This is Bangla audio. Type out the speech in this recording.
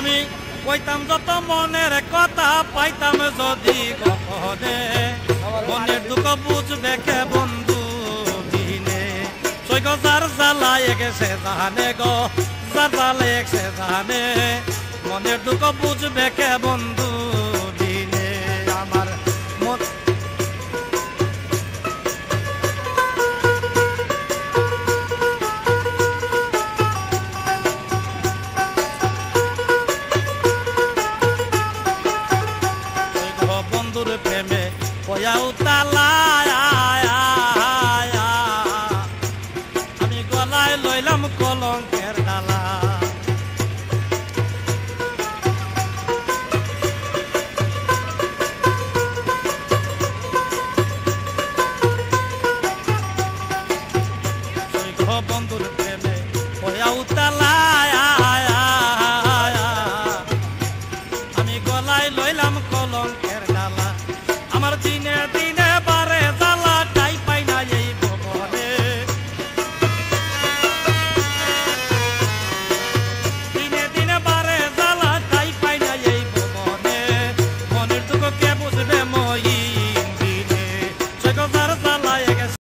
আমি কইতাম যত মনের কথা পাইতাম যদি গোপনে মনের দুঃখ বুঝবে কে বন্ধু দিনে সৈগ যার জ্বালায় গেছে জানে গো যার জ্বালায় গেছে জানে মনের দুঃখ বুঝবে কে বন্ধু